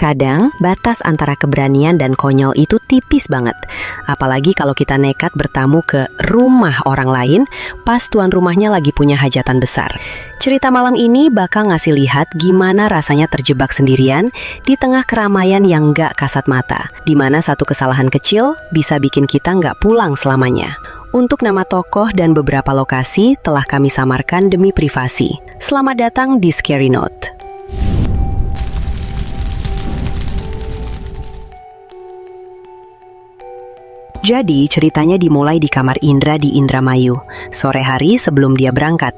Kadang, batas antara keberanian dan konyol itu tipis banget. Apalagi kalau kita nekat bertamu ke rumah orang lain, pas tuan rumahnya lagi punya hajatan besar. Cerita malam ini bakal ngasih lihat gimana rasanya terjebak sendirian di tengah keramaian yang nggak kasat mata, di mana satu kesalahan kecil bisa bikin kita nggak pulang selamanya. Untuk nama tokoh dan beberapa lokasi telah kami samarkan demi privasi. Selamat datang di Scary Note. Jadi ceritanya dimulai di kamar Indra di Indramayu, sore hari sebelum dia berangkat.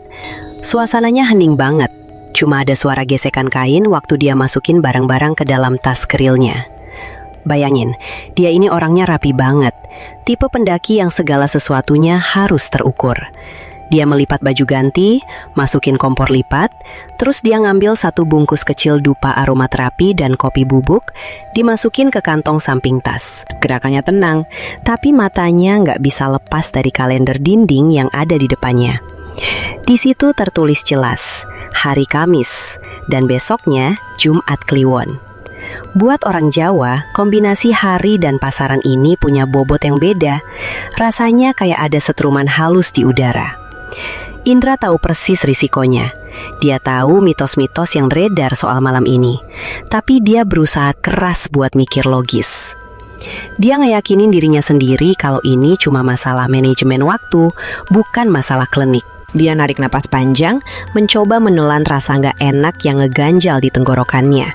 Suasananya hening banget, cuma ada suara gesekan kain waktu dia masukin barang-barang ke dalam tas kerilnya. Bayangin, dia ini orangnya rapi banget, tipe pendaki yang segala sesuatunya harus terukur. Dia melipat baju ganti, masukin kompor lipat, terus dia ngambil satu bungkus kecil dupa aromaterapi dan kopi bubuk, dimasukin ke kantong samping tas. Gerakannya tenang, tapi matanya nggak bisa lepas dari kalender dinding yang ada di depannya. Di situ tertulis jelas, hari Kamis, dan besoknya Jumat Kliwon. Buat orang Jawa, kombinasi hari dan pasaran ini punya bobot yang beda. Rasanya kayak ada setruman halus di udara. Indra tahu persis risikonya. Dia tahu mitos-mitos yang beredar soal malam ini. Tapi dia berusaha keras buat mikir logis. Dia ngeyakinin dirinya sendiri kalau ini cuma masalah manajemen waktu, bukan masalah klinik. Dia narik napas panjang, mencoba menelan rasa nggak enak yang ngeganjal di tenggorokannya.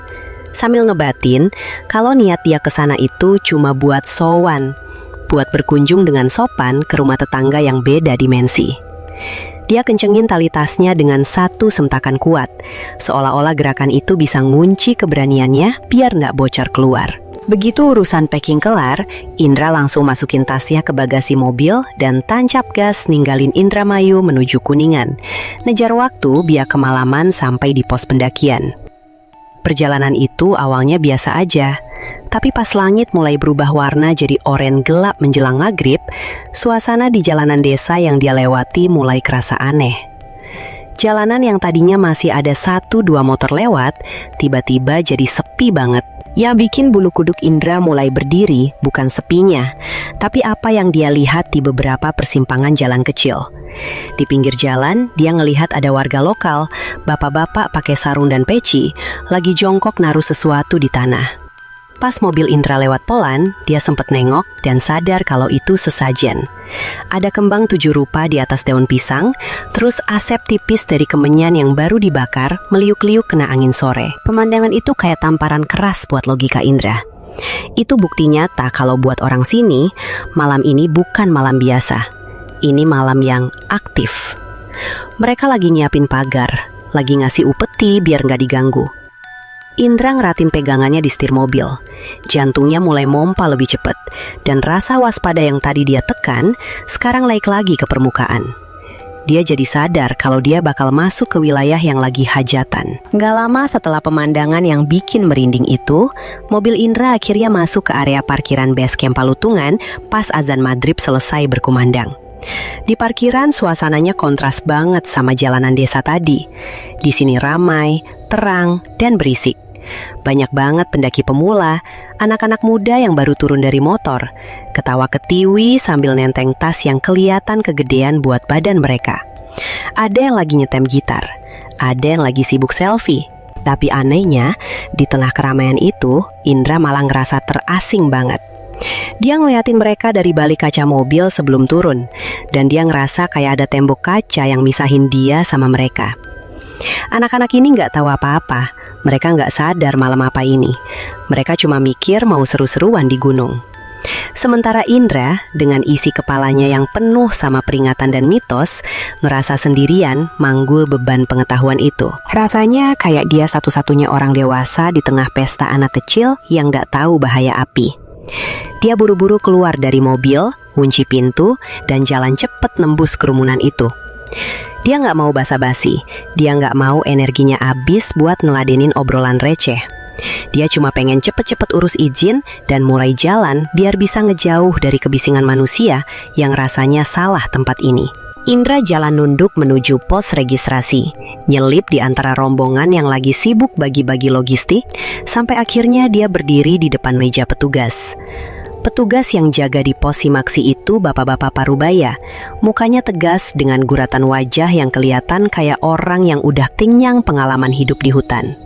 Sambil ngebatin, kalau niat dia ke sana itu cuma buat sowan, buat berkunjung dengan sopan ke rumah tetangga yang beda dimensi. Dia kencengin tali tasnya dengan satu sentakan kuat, seolah-olah gerakan itu bisa ngunci keberaniannya biar nggak bocor keluar. Begitu urusan packing kelar, Indra langsung masukin tasnya ke bagasi mobil dan tancap gas ninggalin Indramayu menuju Kuningan. Ngejar waktu biar kemalaman sampai di pos pendakian. Perjalanan itu awalnya biasa aja, tapi pas langit mulai berubah warna jadi oranye gelap menjelang maghrib, suasana di jalanan desa yang dia lewati mulai kerasa aneh. Jalanan yang tadinya masih ada 1-2 motor lewat, tiba-tiba jadi sepi banget. Yang bikin bulu kuduk Indra mulai berdiri bukan sepinya, tapi apa yang dia lihat di beberapa persimpangan jalan kecil. Di pinggir jalan, dia ngelihat ada warga lokal, bapak-bapak pakai sarung dan peci, lagi jongkok naruh sesuatu di tanah. Pas mobil Indra lewat pelan, dia sempat nengok dan sadar kalau itu sesajen. Ada kembang 7 rupa di atas daun pisang, terus asap tipis dari kemenyan yang baru dibakar meliuk-liuk kena angin sore. Pemandangan itu kayak tamparan keras buat logika Indra. Itu bukti nyata kalau buat orang sini, malam ini bukan malam biasa. Ini malam yang aktif. Mereka lagi nyiapin pagar, lagi ngasih upeti biar nggak diganggu. Indra ngeratin pegangannya di setir mobil. Jantungnya mulai mompa lebih cepat, dan rasa waspada yang tadi dia tekan, sekarang naik lagi ke permukaan. Dia jadi sadar kalau dia bakal masuk ke wilayah yang lagi hajatan. Gak lama setelah pemandangan yang bikin merinding itu, mobil Indra akhirnya masuk ke area parkiran base camp Palutungan pas azan maghrib selesai berkumandang. Di parkiran suasananya kontras banget sama jalanan desa tadi. Di sini ramai, terang, dan berisik. Banyak banget pendaki pemula, anak-anak muda yang baru turun dari motor, ketawa ketiwi sambil nenteng tas yang kelihatan kegedean buat badan mereka. Ada yang lagi nyetem gitar, ada yang lagi sibuk selfie. Tapi anehnya, di tengah keramaian itu, Indra malah ngerasa terasing banget. Dia ngeliatin mereka dari balik kaca mobil sebelum turun, dan dia ngerasa kayak ada tembok kaca yang misahin dia sama mereka. Anak-anak ini nggak tahu apa-apa, mereka nggak sadar malam apa ini. Mereka cuma mikir mau seru-seruan di gunung. Sementara Indra, dengan isi kepalanya yang penuh sama peringatan dan mitos, ngerasa sendirian manggul beban pengetahuan itu. Rasanya kayak dia satu-satunya orang dewasa di tengah pesta anak kecil yang nggak tahu bahaya api. Dia buru-buru keluar dari mobil, kunci pintu, dan jalan cepet nembus kerumunan itu. Dia nggak mau basa-basi, dia nggak mau energinya habis buat ngeladenin obrolan receh. Dia cuma pengen cepet-cepet urus izin dan mulai jalan biar bisa ngejauh dari kebisingan manusia yang rasanya salah tempat ini. Indra jalan nunduk menuju pos registrasi, nyelip di antara rombongan yang lagi sibuk bagi-bagi logistik, sampai akhirnya dia berdiri di depan meja petugas. Petugas yang jaga di pos Simaksi itu bapak-bapak parubaya, mukanya tegas dengan guratan wajah yang kelihatan kayak orang yang udah kenyang pengalaman hidup di hutan.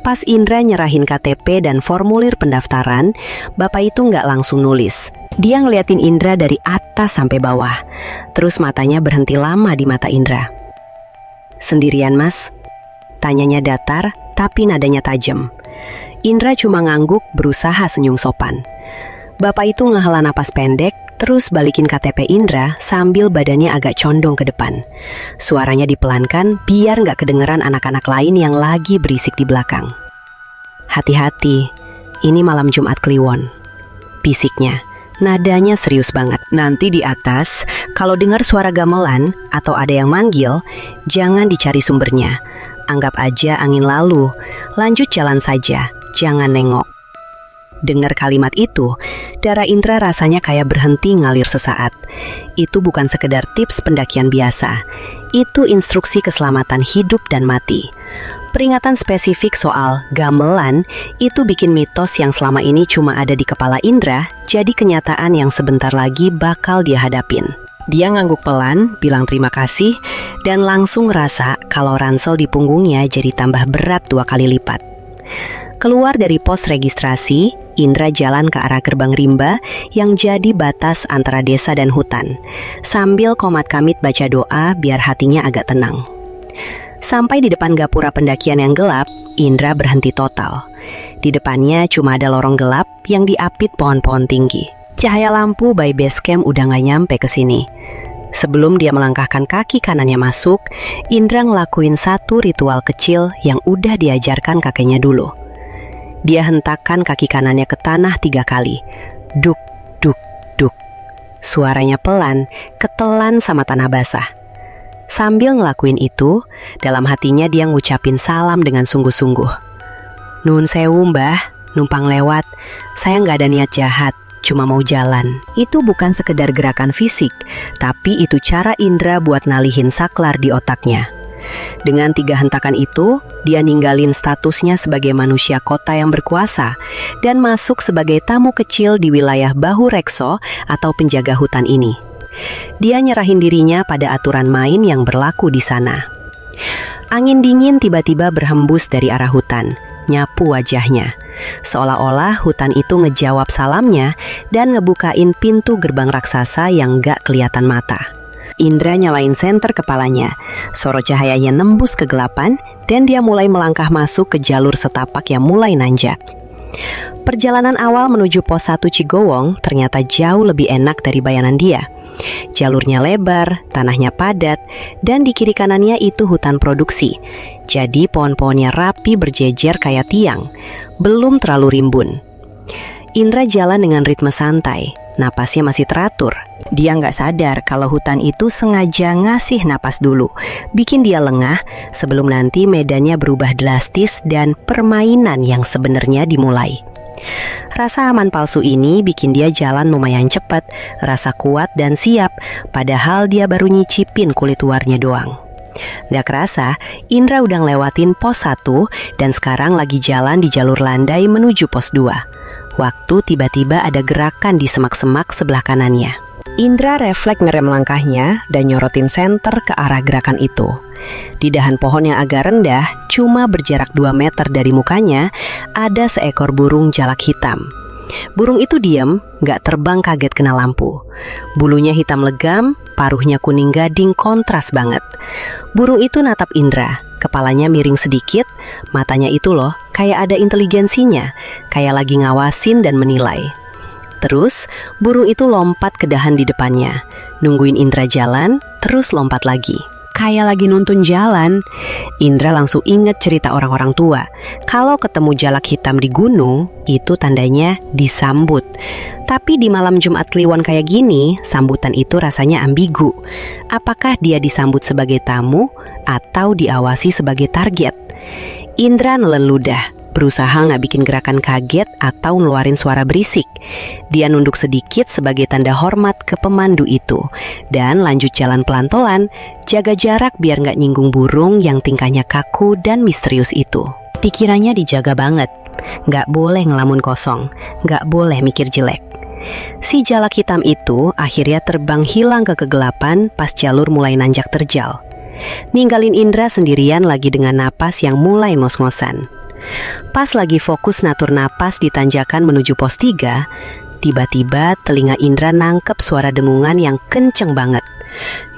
Pas Indra nyerahin KTP dan formulir pendaftaran, bapak itu nggak langsung nulis. Dia ngeliatin Indra dari atas sampai bawah, terus matanya berhenti lama di mata Indra. "Sendirian, Mas?" Tanyanya datar, tapi nadanya tajam. Indra cuma ngangguk berusaha senyum sopan. Bapak itu ngehela napas pendek, terus balikin KTP Indra sambil badannya agak condong ke depan. Suaranya dipelankan biar nggak kedengeran anak-anak lain yang lagi berisik di belakang. "Hati-hati, ini malam Jumat Kliwon," bisiknya. Nadanya serius banget. "Nanti di atas, kalau dengar suara gamelan atau ada yang manggil, jangan dicari sumbernya. Anggap aja angin lalu, lanjut jalan saja, jangan nengok." Dengar kalimat itu, darah Indra rasanya kayak berhenti ngalir sesaat. Itu bukan sekedar tips pendakian biasa, itu instruksi keselamatan hidup dan mati. Peringatan spesifik soal gamelan itu bikin mitos yang selama ini cuma ada di kepala Indra jadi kenyataan yang sebentar lagi bakal dia hadapin. Dia ngangguk pelan, bilang terima kasih, dan langsung ngerasa kalau ransel di punggungnya jadi tambah berat 2 kali lipat. Keluar dari pos registrasi, Indra jalan ke arah gerbang rimba yang jadi batas antara desa dan hutan, sambil komat kamit baca doa biar hatinya agak tenang. Sampai di depan gapura pendakian yang gelap, Indra berhenti total. Di depannya cuma ada lorong gelap yang diapit pohon-pohon tinggi. Cahaya lampu by base camp udah gak nyampe ke sini. Sebelum dia melangkahkan kaki kanannya masuk, Indra ngelakuin satu ritual kecil yang udah diajarkan kakeknya dulu. Dia hentakkan kaki kanannya ke tanah 3 kali. Duk, duk, duk. Suaranya pelan, ketelan sama tanah basah. Sambil ngelakuin itu, dalam hatinya dia ngucapin salam dengan sungguh-sungguh. "Nun sewu mbah, numpang lewat. Saya nggak ada niat jahat, cuma mau jalan." Itu bukan sekedar gerakan fisik, tapi itu cara Indra buat nalihin saklar di otaknya. Dengan 3 hentakan itu, dia ninggalin statusnya sebagai manusia kota yang berkuasa dan masuk sebagai tamu kecil di wilayah Bahu Rekso atau penjaga hutan ini. Dia nyerahin dirinya pada aturan main yang berlaku di sana. Angin dingin tiba-tiba berhembus dari arah hutan, nyapu wajahnya. Seolah-olah hutan itu ngejawab salamnya dan ngebukain pintu gerbang raksasa yang gak kelihatan mata. Indra nyalain senter kepalanya, sorot cahayanya nembus kegelapan dan dia mulai melangkah masuk ke jalur setapak yang mulai nanjak. Perjalanan awal menuju pos 1 Cigowong ternyata jauh lebih enak dari bayangan dia. Jalurnya lebar, tanahnya padat, dan di kiri kanannya itu hutan produksi. Jadi pohon-pohonnya rapi berjejer kayak tiang, belum terlalu rimbun. Indra jalan dengan ritme santai, napasnya masih teratur. Dia nggak sadar kalau hutan itu sengaja ngasih napas dulu, bikin dia lengah sebelum nanti medannya berubah drastis dan permainan yang sebenarnya dimulai. Rasa aman palsu ini bikin dia jalan lumayan cepat, rasa kuat dan siap, padahal dia baru nyicipin kulit luarnya doang. Gak kerasa, Indra udah ngelewatin pos 1 dan sekarang lagi jalan di jalur landai menuju pos 2. Waktu tiba-tiba ada gerakan di semak-semak sebelah kanannya. Indra refleks ngerem langkahnya dan nyorotin senter ke arah gerakan itu. Di dahan pohon yang agak rendah, cuma berjarak 2 meter dari mukanya, ada seekor burung jalak hitam. Burung itu diam, gak terbang kaget kena lampu. Bulunya hitam legam, paruhnya kuning gading kontras banget. Burung itu natap Indra, kepalanya miring sedikit, matanya itu loh kayak ada inteligensinya, kayak lagi ngawasin dan menilai. Terus, burung itu lompat ke dahan di depannya, nungguin Indra jalan, terus lompat lagi. Kayak lagi nuntun jalan. Indra langsung inget cerita orang-orang tua. Kalau ketemu jalak hitam di gunung, itu tandanya disambut. Tapi di malam Jumat Kliwon kayak gini, sambutan itu rasanya ambigu. Apakah dia disambut sebagai tamu atau diawasi sebagai target? Indra nelen ludah, berusaha nggak bikin gerakan kaget atau ngeluarin suara berisik. Dia nunduk sedikit sebagai tanda hormat ke pemandu itu, dan lanjut jalan pelan-pelan, jaga jarak biar nggak nyinggung burung yang tingkahnya kaku dan misterius itu. Pikirannya dijaga banget, nggak boleh ngelamun kosong, nggak boleh mikir jelek. Si jalak hitam itu akhirnya terbang hilang ke kegelapan pas jalur mulai nanjak terjal. Ninggalin Indra sendirian lagi dengan napas yang mulai ngos-ngosan. Pas lagi fokus natur napas di tanjakan menuju pos 3, tiba-tiba telinga Indra nangkep suara dengungan yang kenceng banget.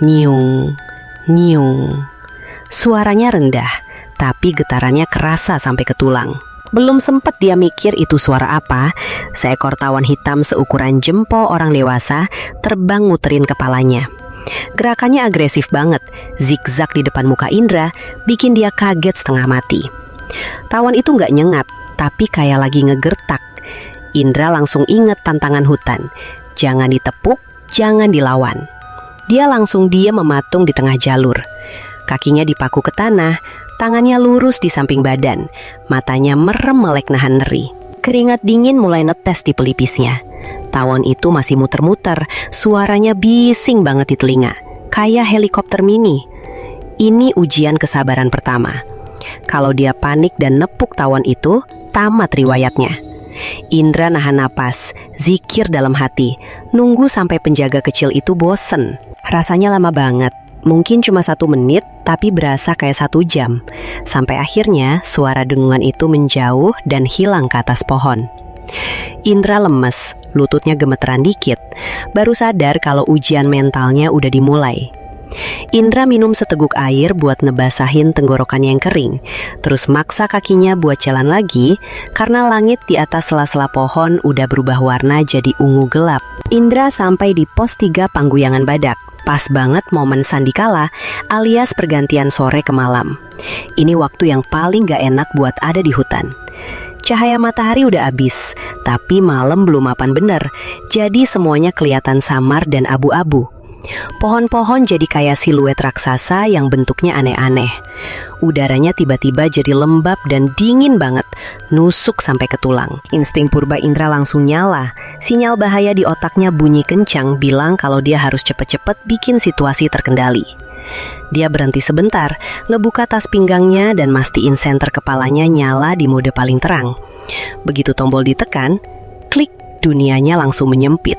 Nyung, nyung. Suaranya rendah, tapi getarannya kerasa sampai ke tulang. Belum sempat dia mikir itu suara apa, seekor tawon hitam seukuran jempol orang dewasa terbang muterin kepalanya. Gerakannya agresif banget, zigzag di depan muka Indra, bikin dia kaget setengah mati. Tawon itu nggak nyengat, tapi kayak lagi ngegertak. Indra langsung inget tantangan hutan. Jangan ditepuk, jangan dilawan. Dia langsung diam mematung di tengah jalur. Kakinya dipaku ke tanah, tangannya lurus di samping badan. Matanya merem melek nahan nyeri. Keringat dingin mulai netes di pelipisnya. Tawon itu masih muter-muter, suaranya bising banget di telinga. Kayak helikopter mini. Ini ujian kesabaran pertama. Kalau dia panik dan nepuk tawon itu, tamat riwayatnya. Indra nahan napas, zikir dalam hati, nunggu sampai penjaga kecil itu bosen. Rasanya lama banget, mungkin cuma 1 menit, tapi berasa kayak 1 jam. Sampai akhirnya suara dengungan itu menjauh dan hilang ke atas pohon. Indra lemes, lututnya gemeteran dikit, baru sadar kalau ujian mentalnya udah dimulai. Indra minum seteguk air buat nebasahin tenggorokannya yang kering, terus maksa kakinya buat jalan lagi karena langit di atas sela-sela pohon udah berubah warna jadi ungu gelap. Indra sampai di pos 3 Pangguyangan Badak, pas banget momen sandikala alias pergantian sore ke malam. Ini waktu yang paling gak enak buat ada di hutan. Cahaya matahari udah habis, tapi malam belum mapan bener, jadi semuanya kelihatan samar dan abu-abu. Pohon-pohon jadi kayak siluet raksasa yang bentuknya aneh-aneh. Udaranya tiba-tiba jadi lembab dan dingin banget, nusuk sampai ke tulang. Insting purba Indra langsung nyala. Sinyal bahaya di otaknya bunyi kencang bilang kalau dia harus cepet-cepet bikin situasi terkendali. Dia berhenti sebentar, ngebuka tas pinggangnya dan mastiin senter kepalanya nyala di mode paling terang. Begitu tombol ditekan, klik, dunianya langsung menyempit.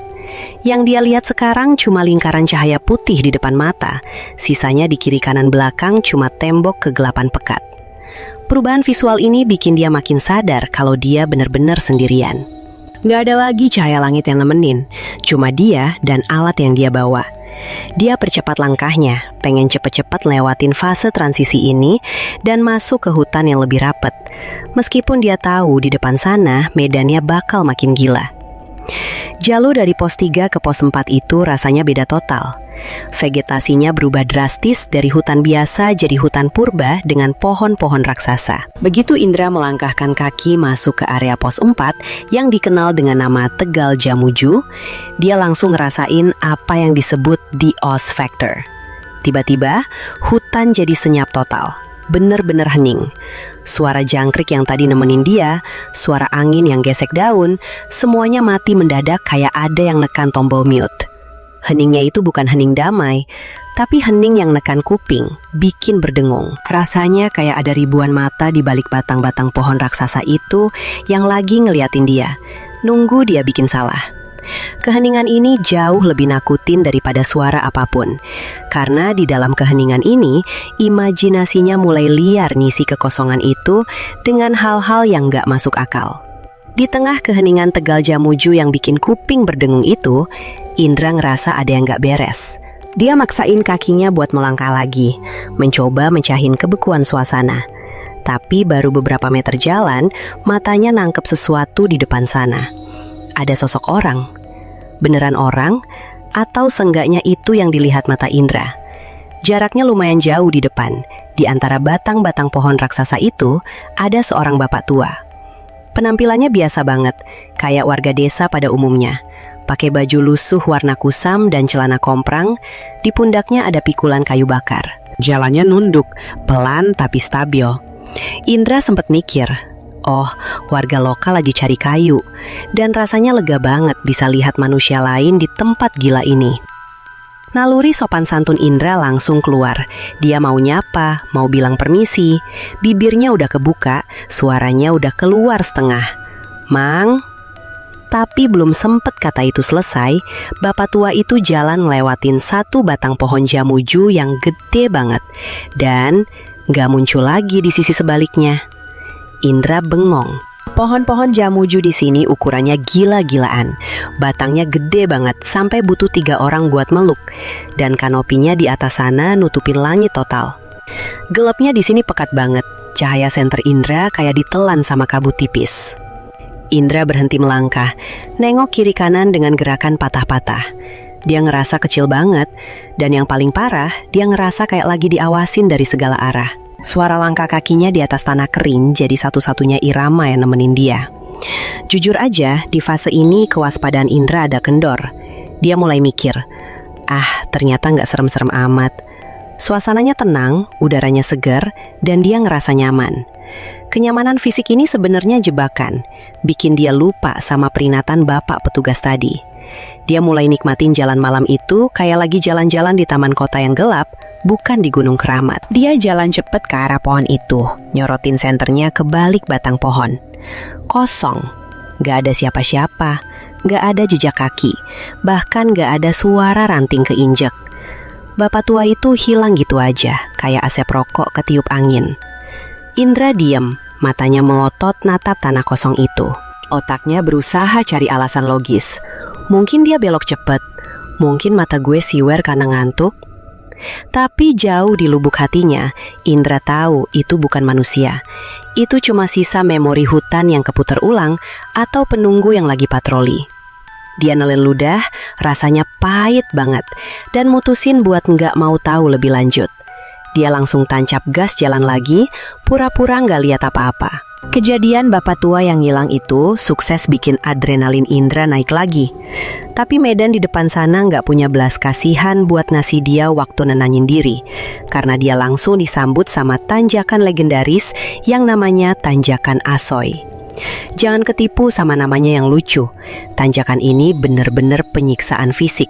Yang dia lihat sekarang cuma lingkaran cahaya putih di depan mata, sisanya di kiri kanan belakang cuma tembok kegelapan pekat. Perubahan visual ini bikin dia makin sadar kalau dia benar-benar sendirian. Gak ada lagi cahaya langit yang nemenin, cuma dia dan alat yang dia bawa. Dia percepat langkahnya, pengen cepet-cepet lewatin fase transisi ini dan masuk ke hutan yang lebih rapet. Meskipun dia tahu di depan sana medannya bakal makin gila. Jalur dari pos 3 ke pos 4 itu rasanya beda total. Vegetasinya berubah drastis dari hutan biasa jadi hutan purba dengan pohon-pohon raksasa. Begitu Indra melangkahkan kaki masuk ke area pos 4 yang dikenal dengan nama Tegal Jamuju, dia langsung ngerasain apa yang disebut the Oz Factor. Tiba-tiba, hutan jadi senyap total. Bener-bener hening. Suara jangkrik yang tadi nemenin dia, suara angin yang gesek daun, semuanya mati mendadak kayak ada yang nekan tombol mute. Heningnya itu bukan hening damai, tapi hening yang nekan kuping, bikin berdengung. Rasanya kayak ada ribuan mata di balik batang-batang pohon raksasa itu yang lagi ngeliatin dia, nunggu dia bikin salah. Keheningan ini jauh lebih nakutin daripada suara apapun. Karena di dalam keheningan ini, imajinasinya mulai liar ngisi kekosongan itu dengan hal-hal yang gak masuk akal. Di tengah keheningan Tegal Jamuju yang bikin kuping berdengung itu, Indra ngerasa ada yang gak beres. Dia maksain kakinya buat melangkah lagi, mencoba mencahin kebekuan suasana. Tapi baru beberapa meter jalan, matanya nangkep sesuatu di depan sana. Ada sosok orang. Beneran orang, atau seenggaknya itu yang dilihat mata Indra. Jaraknya lumayan jauh di depan. Di antara batang-batang pohon raksasa itu, ada seorang bapak tua. Penampilannya biasa banget, kayak warga desa pada umumnya. Pakai baju lusuh warna kusam dan celana komprang, di pundaknya ada pikulan kayu bakar. Jalannya nunduk, pelan tapi stabil. Indra sempat mikir, Oh, warga lokal lagi cari kayu. Dan rasanya lega banget bisa lihat manusia lain di tempat gila ini. Naluri sopan santun Indra langsung keluar. Dia mau nyapa, mau bilang permisi. Bibirnya udah kebuka, suaranya udah keluar setengah. Mang? Tapi belum sempet kata itu selesai, bapak tua itu jalan lewatin satu batang pohon jamuju yang gede banget. Dan gak muncul lagi di sisi sebaliknya. Indra bengong. Pohon-pohon jamuju di sini ukurannya gila-gilaan. Batangnya gede banget sampai butuh 3 orang buat meluk. Dan kanopinya di atas sana nutupin langit total. Gelapnya di sini pekat banget. Cahaya senter Indra kayak ditelan sama kabut tipis. Indra berhenti melangkah, nengok kiri kanan dengan gerakan patah-patah. Dia ngerasa kecil banget, dan yang paling parah, dia ngerasa kayak lagi diawasin dari segala arah. Suara langkah kakinya di atas tanah kering jadi satu-satunya irama yang nemenin dia. Jujur aja, di fase ini kewaspadaan Indra ada kendor. Dia mulai mikir, ternyata nggak serem-serem amat. Suasananya tenang, udaranya segar, dan dia ngerasa nyaman. Kenyamanan fisik ini sebenarnya jebakan, bikin dia lupa sama peringatan bapak petugas tadi. Dia mulai nikmatin jalan malam itu kayak lagi jalan-jalan di taman kota yang gelap, bukan di Gunung Keramat. Dia jalan cepet ke arah pohon itu, nyorotin senternya ke balik batang pohon. Kosong, gak ada siapa-siapa, gak ada jejak kaki, bahkan gak ada suara ranting keinjek. Bapak tua itu hilang gitu aja, kayak asap rokok ketiup angin. Indra diem, matanya melotot natap tanah kosong itu. Otaknya berusaha cari alasan logis. Mungkin dia belok cepet, mungkin mata gue siwer karena ngantuk. Tapi jauh di lubuk hatinya, Indra tahu itu bukan manusia. Itu cuma sisa memori hutan yang keputar ulang atau penunggu yang lagi patroli. Dia nelen ludah, rasanya pahit banget, dan mutusin buat nggak mau tahu lebih lanjut. Dia langsung tancap gas jalan lagi, pura-pura nggak lihat apa-apa. Kejadian bapak tua yang hilang itu sukses bikin adrenalin Indra naik lagi. Tapi medan di depan sana nggak punya belas kasihan buat ngasih dia waktu nenangin diri. Karena dia langsung disambut sama tanjakan legendaris yang namanya Tanjakan Asoy. Jangan ketipu sama namanya yang lucu. Tanjakan ini bener-bener penyiksaan fisik.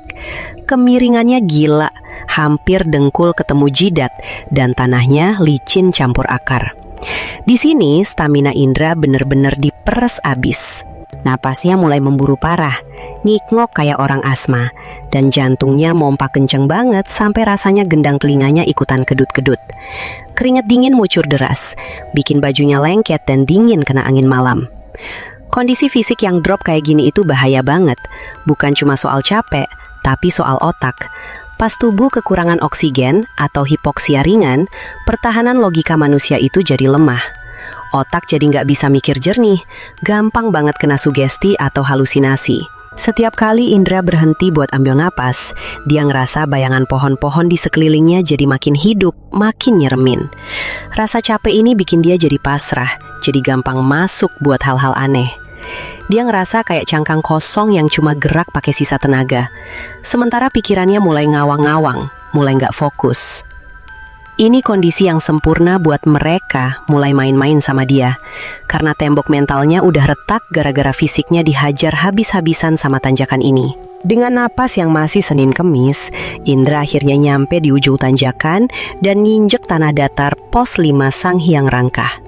Kemiringannya gila, hampir dengkul ketemu jidat, dan tanahnya licin campur akar. Di sini stamina Indra bener-bener diperes abis. Napasnya mulai memburu parah, ngik-ngok kayak orang asma, dan jantungnya mompa kenceng banget sampai rasanya gendang telinganya ikutan kedut-kedut. Keringat dingin mucur deras, bikin bajunya lengket dan dingin kena angin malam. Kondisi fisik yang drop kayak gini itu bahaya banget, bukan cuma soal capek, tapi soal otak. Pas tubuh kekurangan oksigen atau hipoksia ringan, pertahanan logika manusia itu jadi lemah. Otak jadi nggak bisa mikir jernih, gampang banget kena sugesti atau halusinasi. Setiap kali Indra berhenti buat ambil napas, dia ngerasa bayangan pohon-pohon di sekelilingnya jadi makin hidup, makin nyeremin. Rasa capek ini bikin dia jadi pasrah, jadi gampang masuk buat hal-hal aneh. Dia ngerasa kayak cangkang kosong yang cuma gerak pakai sisa tenaga. Sementara pikirannya mulai ngawang-ngawang, mulai nggak fokus. Ini kondisi yang sempurna buat mereka mulai main-main sama dia. Karena tembok mentalnya udah retak gara-gara fisiknya dihajar habis-habisan sama tanjakan ini. Dengan napas yang masih Senin Kemis, Indra akhirnya nyampe di ujung tanjakan dan nginjek tanah datar pos 5 Sang Hyang Rangkah.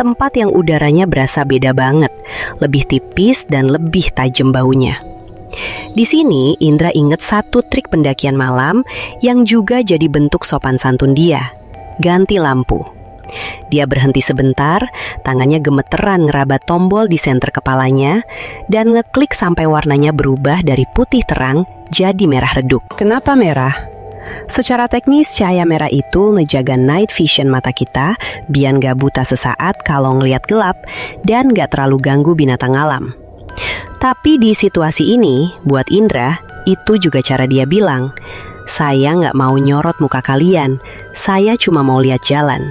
Tempat yang udaranya berasa beda banget, lebih tipis dan lebih tajam baunya. Di sini Indra inget satu trik pendakian malam yang juga jadi bentuk sopan santun dia, ganti lampu. Dia berhenti sebentar, tangannya gemeteran ngerabat tombol di senter kepalanya, dan ngeklik sampai warnanya berubah dari putih terang jadi merah redup. Kenapa merah? Secara teknis, cahaya merah itu ngejaga night vision mata kita biar gak buta sesaat kalau ngeliat gelap dan gak terlalu ganggu binatang alam. Tapi di situasi ini, buat Indra, itu juga cara dia bilang, saya gak mau nyorot muka kalian, saya cuma mau lihat jalan.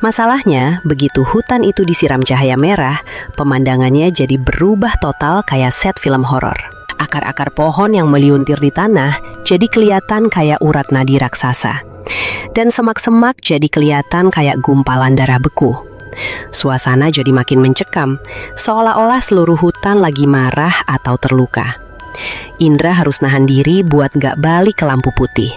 Masalahnya, begitu hutan itu disiram cahaya merah, pemandangannya jadi berubah total kayak set film horor. Akar-akar pohon yang meliuntir di tanah jadi kelihatan kayak urat nadi raksasa. Dan semak-semak jadi kelihatan kayak gumpalan darah beku. Suasana jadi makin mencekam, seolah-olah seluruh hutan lagi marah atau terluka. Indra harus nahan diri buat gak balik ke lampu putih.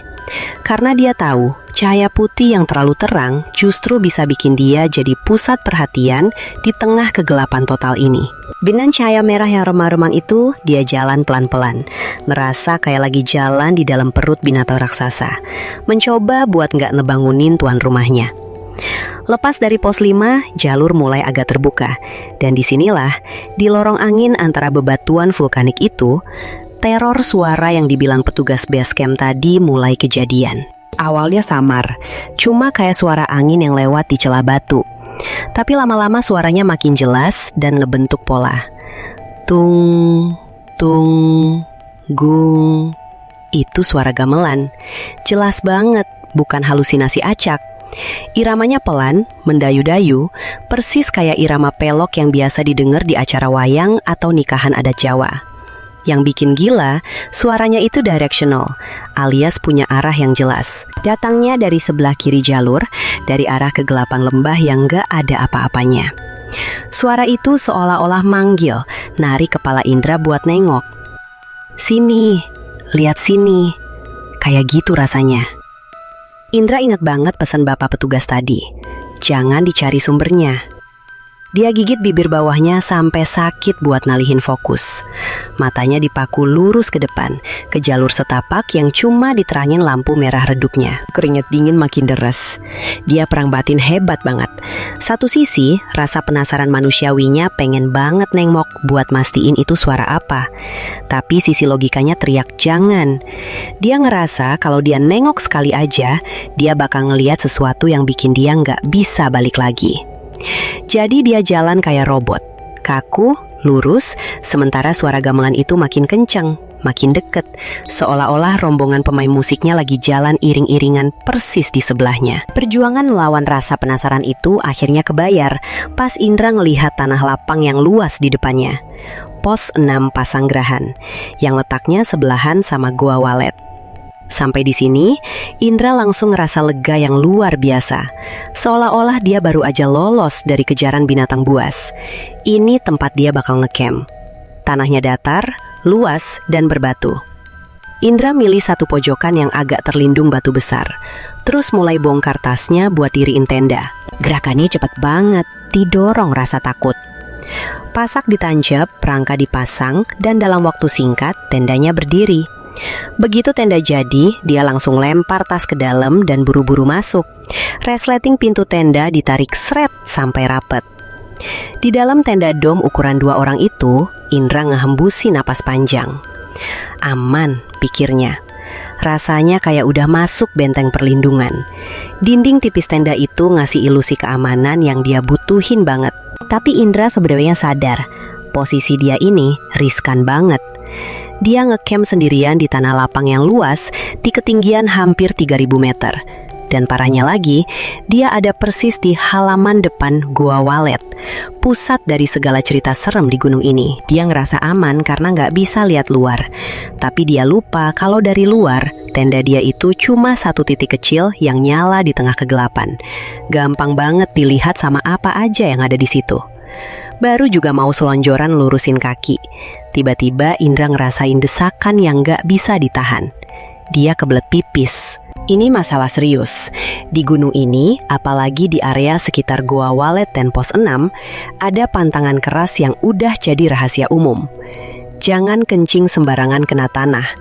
Karena dia tahu, cahaya putih yang terlalu terang justru bisa bikin dia jadi pusat perhatian di tengah kegelapan total ini. Dengan cahaya merah yang remang-remang itu, dia jalan pelan-pelan, ngerasa kayak lagi jalan di dalam perut binatang raksasa, mencoba buat gak ngebangunin tuan rumahnya. Lepas dari pos 5, jalur mulai agak terbuka, dan disinilah, di lorong angin antara bebatuan vulkanik itu, teror suara yang dibilang petugas base camp tadi mulai kejadian. Awalnya samar, cuma kayak suara angin yang lewat di celah batu. Tapi lama-lama suaranya makin jelas dan ngebentuk pola. Tung, tung, gung. Itu suara gamelan. Jelas banget, bukan halusinasi acak. Iramanya pelan, mendayu-dayu, persis kayak irama pelok yang biasa didengar di acara wayang atau nikahan adat Jawa. Yang bikin gila, suaranya itu directional, alias punya arah yang jelas. Datangnya dari sebelah kiri jalur, dari arah kegelapan lembah yang gak ada apa-apanya. Suara itu seolah-olah manggil, narik kepala Indra buat nengok. Sini, lihat sini. Kayak gitu rasanya. Indra ingat banget pesan bapak petugas tadi. Jangan dicari sumbernya. Dia gigit bibir bawahnya sampai sakit buat ngalihin fokus. Matanya dipaku lurus ke depan, ke jalur setapak yang cuma diterangin lampu merah redupnya. Keringat dingin makin deras. Dia perang batin hebat banget. Satu sisi, rasa penasaran manusiawinya pengen banget nengok buat mastiin itu suara apa. Tapi sisi logikanya teriak jangan. Dia ngerasa kalau dia nengok sekali aja, dia bakal ngeliat sesuatu yang bikin dia nggak bisa balik lagi. Jadi dia jalan kayak robot, kaku, lurus, sementara suara gamelan itu makin kenceng, makin deket, seolah-olah rombongan pemain musiknya lagi jalan iring-iringan persis di sebelahnya. Perjuangan melawan rasa penasaran itu akhirnya kebayar pas Indra ngelihat tanah lapang yang luas di depannya. Pos 6 Pasanggerahan, yang letaknya sebelahan sama Goa Walet. Sampai di sini, Indra langsung ngerasa lega yang luar biasa. Seolah-olah dia baru aja lolos dari kejaran binatang buas. Ini tempat dia bakal ngecamp. Tanahnya datar, luas, dan berbatu. Indra milih satu pojokan yang agak terlindung batu besar. Terus mulai bongkar tasnya buat diriin tenda. Gerakannya cepat banget, didorong rasa takut. Pasak ditancap, perangka dipasang, dan dalam waktu singkat, tendanya berdiri. Begitu tenda jadi, dia langsung lempar tas ke dalam dan buru-buru masuk. Resleting pintu tenda ditarik sret sampai rapet. Di dalam tenda dom ukuran 2 orang itu, Indra ngehembusi napas panjang. Aman, pikirnya. Rasanya kayak udah masuk benteng perlindungan. Dinding tipis tenda itu ngasih ilusi keamanan yang dia butuhin banget. Tapi Indra sebenarnya sadar, posisi dia ini riskan banget. Dia ngecamp sendirian di tanah lapang yang luas di ketinggian hampir 3000 meter. Dan parahnya lagi, dia ada persis di halaman depan Goa Walet, pusat dari segala cerita serem di gunung ini. Dia ngerasa aman karena nggak bisa lihat luar. Tapi dia lupa kalau dari luar, tenda dia itu cuma satu titik kecil yang nyala di tengah kegelapan. Gampang banget dilihat sama apa aja yang ada di situ. Baru juga mau selonjoran lurusin kaki. Tiba-tiba Indra ngerasain desakan yang gak bisa ditahan. Dia kebelet pipis. Ini masalah serius. Di gunung ini, apalagi di area sekitar Goa Walet dan Pos 6, ada pantangan keras yang udah jadi rahasia umum. Jangan kencing sembarangan kena tanah.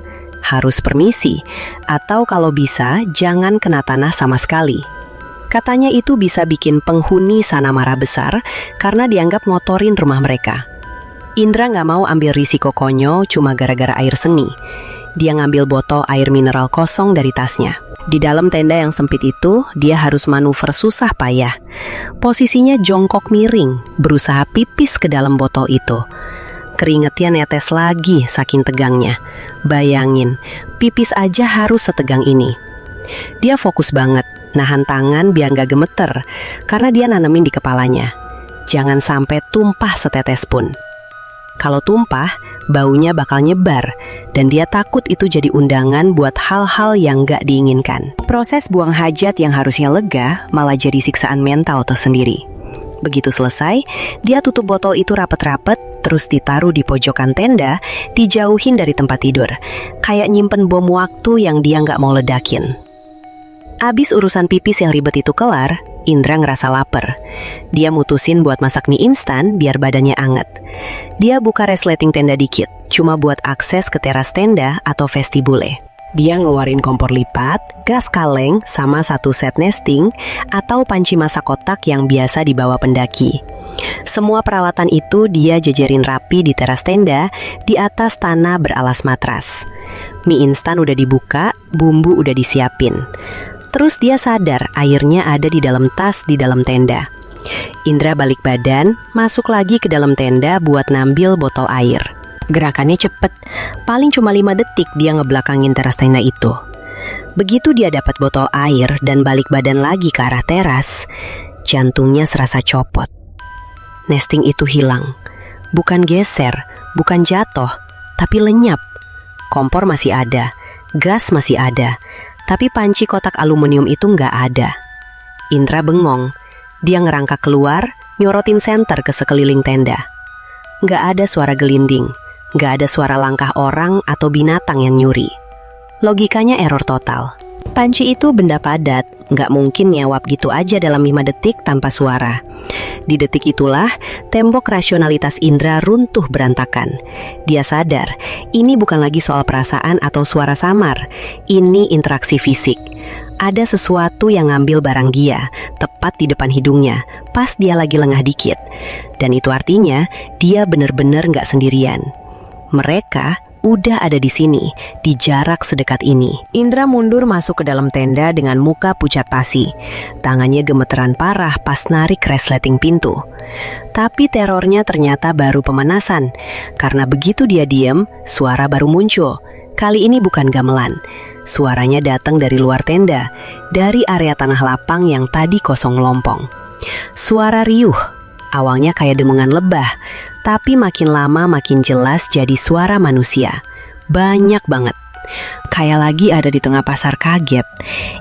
Harus permisi. Atau kalau bisa, jangan kena tanah sama sekali. Katanya itu bisa bikin penghuni sana marah besar karena dianggap ngotorin rumah mereka. Indra gak mau ambil risiko konyol cuma gara-gara air seni. Dia ngambil botol air mineral kosong dari tasnya. Di dalam tenda yang sempit itu, dia harus manuver susah payah. Posisinya jongkok miring, berusaha pipis ke dalam botol itu. Keringetnya netes lagi saking tegangnya. Bayangin, pipis aja harus setegang ini. Dia fokus banget, nahan tangan biar gak gemeter, karena dia nanemin di kepalanya. Jangan sampai tumpah setetes pun. Kalau tumpah, baunya bakal nyebar, dan dia takut itu jadi undangan buat hal-hal yang gak diinginkan. Proses buang hajat yang harusnya lega, malah jadi siksaan mental tersendiri. Begitu selesai, dia tutup botol itu rapet-rapet, terus ditaruh di pojokan tenda, dijauhin dari tempat tidur. Kayak nyimpen bom waktu yang dia nggak mau ledakin. Abis urusan pipis yang ribet itu kelar, Indra ngerasa lapar. Dia mutusin buat masak mie instan biar badannya anget. Dia buka resleting tenda dikit, cuma buat akses ke teras tenda atau vestibule. Dia ngeluarin kompor lipat, gas kaleng, sama satu set nesting atau panci masak kotak yang biasa dibawa pendaki. Semua peralatan itu dia jejerin rapi di teras tenda di atas tanah beralas matras. Mie instan udah dibuka, bumbu udah disiapin. Terus dia sadar airnya ada di dalam tas di dalam tenda. Indra balik badan, masuk lagi ke dalam tenda buat ngambil botol air. Gerakannya cepet, paling cuma 5 detik dia ngebelakangin teras tenda itu. Begitu dia dapat botol air dan balik badan lagi ke arah teras, jantungnya serasa copot. Nesting itu hilang. Bukan geser, bukan jatuh, tapi lenyap. Kompor masih ada, gas masih ada, tapi panci kotak aluminium itu nggak ada. Indra bengong. Dia ngerangkak keluar, nyorotin senter ke sekeliling tenda. Nggak ada suara gelinding, nggak ada suara langkah orang atau binatang yang nyuri. Logikanya error total. Panci itu benda padat, nggak mungkin nyewap gitu aja dalam 5 detik tanpa suara. Di detik itulah, tembok rasionalitas Indra runtuh berantakan. Dia sadar, ini bukan lagi soal perasaan atau suara samar. Ini interaksi fisik. Ada sesuatu yang ngambil barang dia, tepat di depan hidungnya, pas dia lagi lengah dikit. Dan itu artinya, dia bener-bener nggak sendirian. Mereka udah ada di sini, di jarak sedekat ini. Indra mundur masuk ke dalam tenda dengan muka pucat pasi. Tangannya gemeteran parah pas narik resleting pintu. Tapi terornya ternyata baru pemanasan. Karena begitu dia diem, suara baru muncul. Kali ini bukan gamelan. Suaranya datang dari luar tenda, dari area tanah lapang yang tadi kosong lompong. Suara riuh, awalnya kayak dengungan lebah, tapi makin lama makin jelas jadi suara manusia. Banyak banget. Kayak lagi ada di tengah pasar kaget.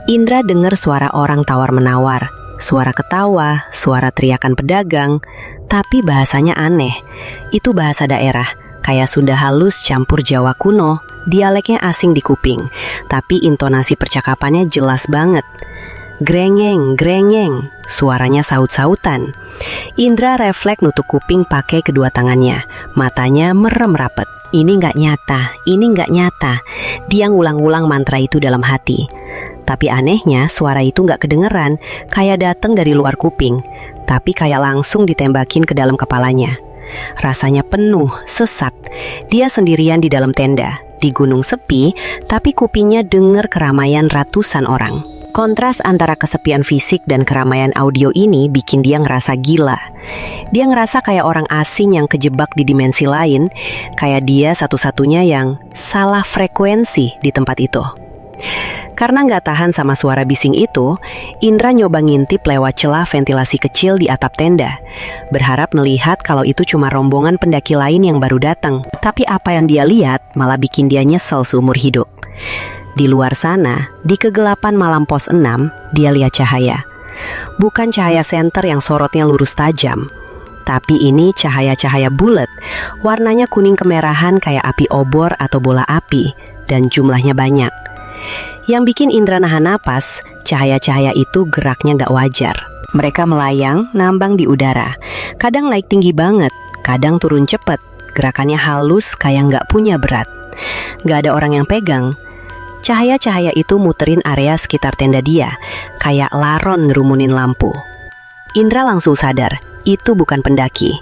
Indra dengar suara orang tawar-menawar, suara ketawa, suara teriakan pedagang, tapi bahasanya aneh. Itu bahasa daerah, kayak Sunda halus campur Jawa kuno. Dialeknya asing di kuping, tapi intonasi percakapannya jelas banget. Grengeng, grengeng, suaranya saut-sautan. Indra refleks nutup kuping pakai kedua tangannya, matanya merem rapet. Ini nggak nyata, ini nggak nyata. Dia ngulang-ulang mantra itu dalam hati. Tapi anehnya suara itu nggak kedengeran, kayak datang dari luar kuping, tapi kayak langsung ditembakin ke dalam kepalanya. Rasanya penuh, sesat. Dia sendirian di dalam tenda, di gunung sepi, tapi kupingnya dengar keramaian ratusan orang. Kontras antara kesepian fisik dan keramaian audio ini bikin dia ngerasa gila. Dia ngerasa kayak orang asing yang kejebak di dimensi lain, kayak dia satu-satunya yang salah frekuensi di tempat itu. Karena nggak tahan sama suara bising itu, Indra nyoba ngintip lewat celah ventilasi kecil di atap tenda, berharap melihat kalau itu cuma rombongan pendaki lain yang baru datang. Tapi apa yang dia lihat malah bikin dia nyesel seumur hidup. Di luar sana, di kegelapan malam pos 6, dia lihat cahaya. Bukan cahaya senter yang sorotnya lurus tajam, tapi ini cahaya-cahaya bulat, warnanya kuning kemerahan kayak api obor atau bola api, dan jumlahnya banyak. Yang bikin Indra nahan napas, cahaya-cahaya itu geraknya gak wajar. Mereka melayang, nambang di udara. Kadang naik tinggi banget, kadang turun cepet. Gerakannya halus kayak gak punya berat. Gak ada orang yang pegang. Cahaya-cahaya itu muterin area sekitar tenda dia, kayak laron ngerumunin lampu. Indra langsung sadar, itu bukan pendaki.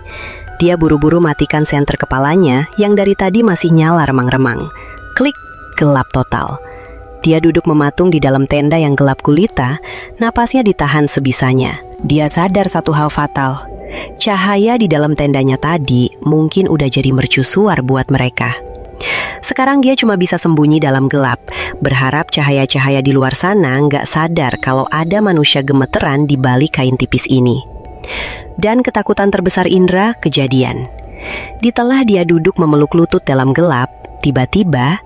Dia buru-buru matikan senter kepalanya yang dari tadi masih nyala remang-remang. Klik, gelap total. Dia duduk mematung di dalam tenda yang gelap gulita, napasnya ditahan sebisanya. Dia sadar satu hal fatal. Cahaya di dalam tendanya tadi mungkin udah jadi mercusuar buat mereka. Sekarang dia cuma bisa sembunyi dalam gelap, berharap cahaya-cahaya di luar sana nggak sadar kalau ada manusia gemeteran di balik kain tipis ini. Dan ketakutan terbesar Indra kejadian. Di telah dia duduk memeluk lutut dalam gelap, tiba-tiba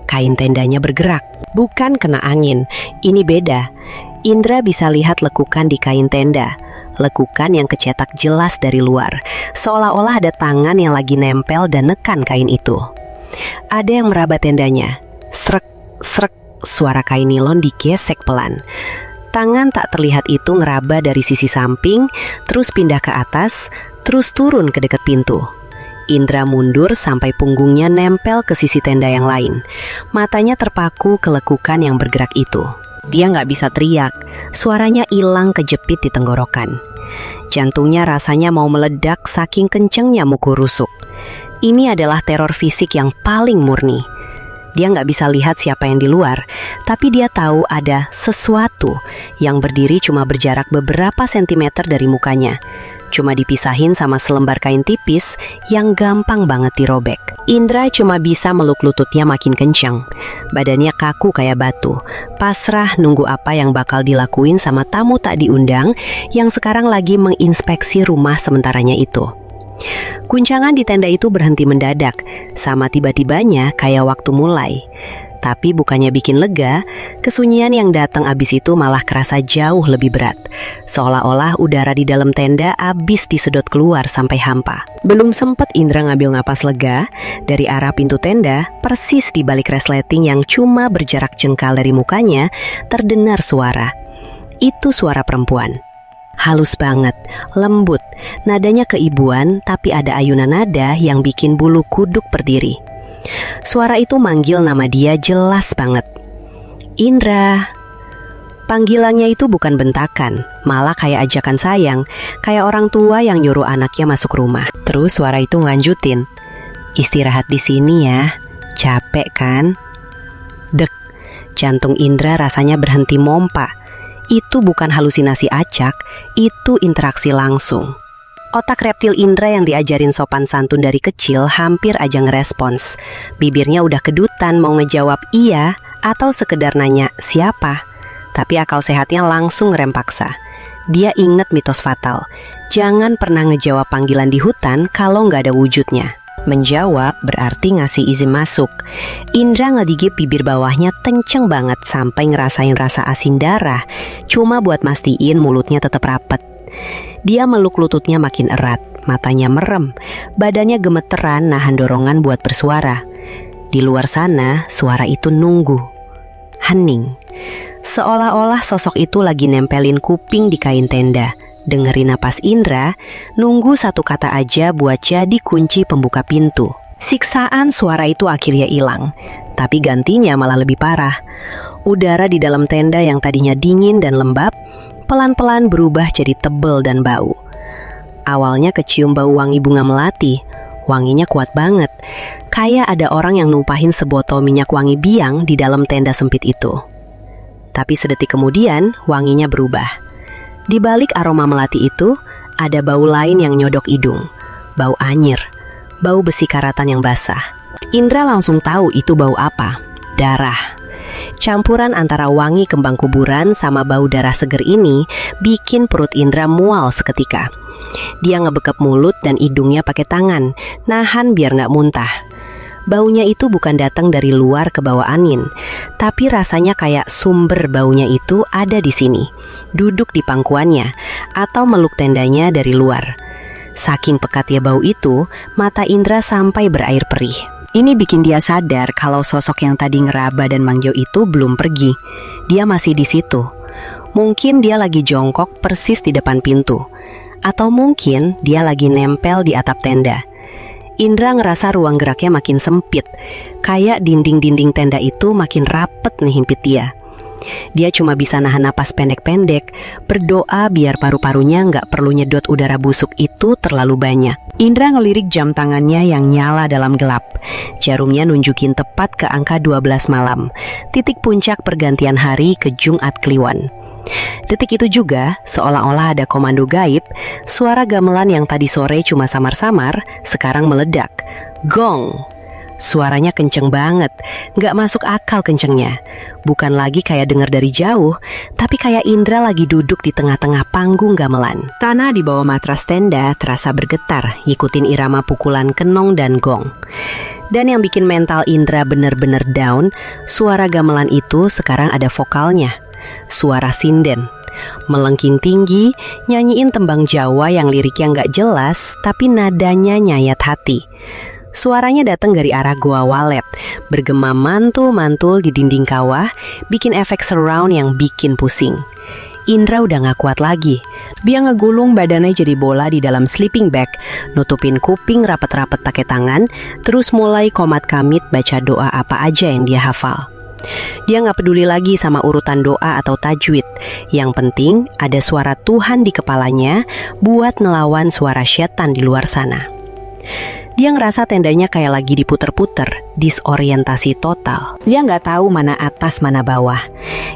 kain tendanya bergerak. Bukan kena angin, ini beda. Indra bisa lihat lekukan di kain tenda. lekukan yang kecetak jelas dari luar, seolah-olah ada tangan yang lagi nempel dan nekan kain itu. Ada yang meraba tendanya. Srek, srek, suara kain nilon digesek pelan. Tangan tak terlihat itu ngeraba dari sisi samping, terus pindah ke atas, terus turun ke dekat pintu. Indra mundur sampai punggungnya nempel ke sisi tenda yang lain. Matanya terpaku ke lekukan yang bergerak itu. Dia nggak bisa teriak, suaranya hilang kejepit di tenggorokan. Jantungnya rasanya mau meledak saking kencengnya mukul rusuk. Ini adalah teror fisik yang paling murni. Dia nggak bisa lihat siapa yang di luar, tapi dia tahu ada sesuatu yang berdiri cuma berjarak beberapa sentimeter dari mukanya. Cuma dipisahin sama selembar kain tipis yang gampang banget dirobek. Indra cuma bisa meluk lututnya makin kencang. Badannya kaku kayak batu, pasrah nunggu apa yang bakal dilakuin sama tamu tak diundang yang sekarang lagi menginspeksi rumah sementaranya itu. Guncangan di tenda itu berhenti mendadak, sama tiba-tibanya kayak waktu mulai. Tapi bukannya bikin lega, kesunyian yang datang abis itu malah kerasa jauh lebih berat. Seolah-olah udara di dalam tenda abis disedot keluar sampai hampa. Belum sempet Indra ngambil napas lega, dari arah pintu tenda, persis di balik resleting yang cuma berjarak jengkal dari mukanya, terdengar suara. Itu suara perempuan. Halus banget, lembut, nadanya keibuan, tapi ada ayunan nada yang bikin bulu kuduk berdiri. Suara itu manggil nama dia jelas banget. Indra. Panggilannya itu bukan bentakan, malah kayak ajakan sayang, kayak orang tua yang nyuruh anaknya masuk rumah. Terus suara itu ngelanjutin, istirahat di sini ya, capek kan? Dek, jantung Indra rasanya berhenti mompa. Itu bukan halusinasi acak, itu interaksi langsung. Otak reptil Indra yang diajarin sopan santun dari kecil hampir aja ngerespons. Bibirnya udah kedutan mau ngejawab iya atau sekedar nanya siapa. Tapi akal sehatnya langsung ngerem paksa. Dia inget mitos fatal. Jangan pernah ngejawab panggilan di hutan kalau nggak ada wujudnya. Menjawab berarti ngasih izin masuk. Indra ngegigit bibir bawahnya kenceng banget sampai ngerasain rasa asin darah. Cuma buat mastiin mulutnya tetap rapet. Dia meluk lututnya makin erat, matanya merem, badannya gemeteran nahan dorongan buat bersuara. Di luar sana, suara itu nunggu. Hening. Seolah-olah sosok itu lagi nempelin kuping di kain tenda. Dengerin napas Indra, nunggu satu kata aja buat jadi kunci pembuka pintu. Siksaan suara itu akhirnya hilang, tapi gantinya malah lebih parah. Udara di dalam tenda yang tadinya dingin dan lembab, pelan-pelan berubah jadi tebel dan bau. Awalnya kecium bau wangi bunga melati, wanginya kuat banget, kayak ada orang yang numpahin sebotol minyak wangi biang di dalam tenda sempit itu. Tapi sedetik kemudian, wanginya berubah. Di balik aroma melati itu, ada bau lain yang nyodok hidung, bau anyir, bau besi karatan yang basah. Indra langsung tahu itu bau apa, darah. Campuran antara wangi kembang kuburan sama bau darah seger ini bikin perut Indra mual seketika. Dia ngebekep mulut dan hidungnya pakai tangan, nahan biar nggak muntah. Baunya itu bukan datang dari luar ke bawah angin, tapi rasanya kayak sumber baunya itu ada di sini, duduk di pangkuannya atau meluk tendanya dari luar. Saking pekatnya bau itu, mata Indra sampai berair perih. Ini bikin dia sadar kalau sosok yang tadi ngeraba dan manggil itu belum pergi. Dia masih di situ. Mungkin dia lagi jongkok persis di depan pintu. Atau mungkin dia lagi nempel di atap tenda. Indra ngerasa ruang geraknya makin sempit. Kayak dinding-dinding tenda itu makin rapet ngehimpit dia. Dia cuma bisa nahan napas pendek-pendek, berdoa biar paru-parunya nggak perlu nyedot udara busuk itu terlalu banyak. Indra ngelirik jam tangannya yang nyala dalam gelap. Jarumnya nunjukin tepat ke angka 12 malam, titik puncak pergantian hari ke Jumat Kliwon. Detik itu juga, seolah-olah ada komando gaib, suara gamelan yang tadi sore cuma samar-samar, sekarang meledak. Gong! Suaranya kenceng banget, gak masuk akal kencengnya. Bukan lagi kayak denger dari jauh, tapi kayak Indra lagi duduk di tengah-tengah panggung gamelan. Tanah di bawah matras tenda terasa bergetar, ngikutin irama pukulan kenong dan gong. Dan yang bikin mental Indra bener-bener down, suara gamelan itu sekarang ada vokalnya. Suara sinden. melengking tinggi, nyanyiin tembang Jawa yang liriknya nggak jelas, tapi nadanya nyayat hati. Suaranya datang dari arah Goa Walet, bergema mantul-mantul di dinding kawah, bikin efek surround yang bikin pusing. Indra udah gak kuat lagi. Dia ngegulung badannya jadi bola di dalam sleeping bag, nutupin kuping rapet-rapet pakai tangan, terus mulai komat kamit baca doa apa aja yang dia hafal. Dia gak peduli lagi sama urutan doa atau tajwid. Yang penting ada suara Tuhan di kepalanya buat ngelawan suara setan di luar sana. Dia ngerasa tendanya kayak lagi diputer-puter, disorientasi total. Dia nggak tahu mana atas mana bawah.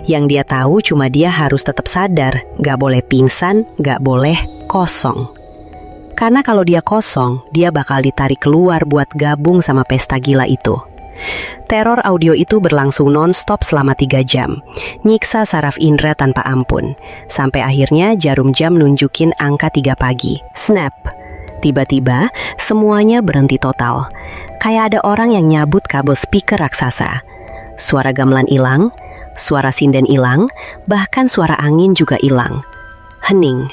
Yang dia tahu cuma dia harus tetap sadar, nggak boleh pingsan, nggak boleh kosong. Karena kalau dia kosong, dia bakal ditarik keluar buat gabung sama pesta gila itu. Teror audio itu berlangsung non-stop selama 3 jam, nyiksa saraf indera tanpa ampun. Sampai akhirnya jarum jam nunjukin angka 3 pagi. Snap! Tiba-tiba, semuanya berhenti total. Kayak ada orang yang nyabut kabel speaker raksasa. Suara gamelan hilang, suara sinden hilang, bahkan suara angin juga hilang. Hening,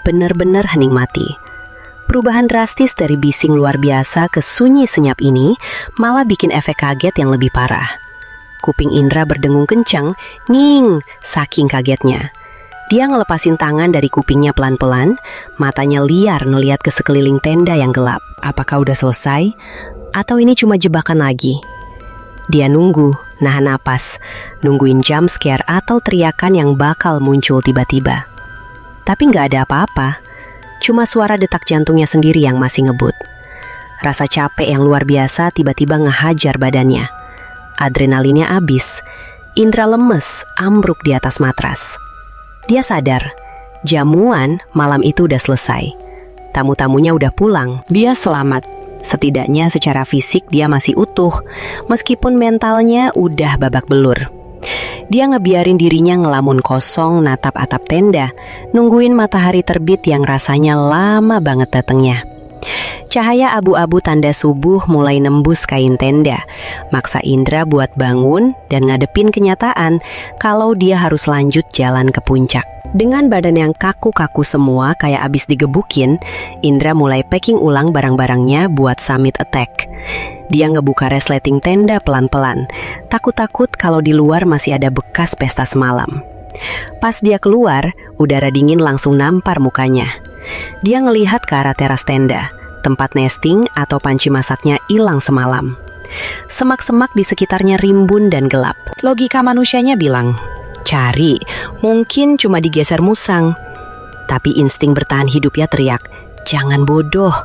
bener-bener hening mati. Perubahan drastis dari bising luar biasa ke sunyi senyap ini malah bikin efek kaget yang lebih parah. Kuping Indra berdengung kencang, nging, saking kagetnya. Dia ngelepasin tangan dari kupingnya pelan-pelan, matanya liar ngeliat ke sekeliling tenda yang gelap. Apakah udah selesai? Atau ini cuma jebakan lagi? Dia nunggu, nahan napas, nungguin jump scare atau teriakan yang bakal muncul tiba-tiba. Tapi nggak ada apa-apa, cuma suara detak jantungnya sendiri yang masih ngebut. Rasa capek yang luar biasa tiba-tiba ngehajar badannya. Adrenalinnya abis, Indra lemes, ambruk di atas matras. Dia sadar, jamuan malam itu udah selesai. Tamu-tamunya udah pulang. Dia selamat. Setidaknya secara fisik dia masih utuh, meskipun mentalnya udah babak belur. Dia ngebiarin dirinya ngelamun kosong natap atap tenda, nungguin matahari terbit yang rasanya lama banget datangnya. Cahaya abu-abu tanda subuh mulai nembus kain tenda, maksa Indra buat bangun dan ngadepin kenyataan kalau dia harus lanjut jalan ke puncak. Dengan badan yang kaku-kaku semua kayak abis digebukin, Indra mulai packing ulang barang-barangnya buat summit attack. Dia ngebuka resleting tenda pelan-pelan, takut-takut kalau di luar masih ada bekas pesta semalam. Pas dia keluar, udara dingin langsung nampar mukanya. Dia ngelihat ke arah teras tenda. Tempat nesting atau panci masaknya hilang semalam. Semak-semak di sekitarnya rimbun dan gelap. Logika manusianya bilang, cari, mungkin cuma digeser musang. Tapi insting bertahan hidupnya teriak, jangan bodoh.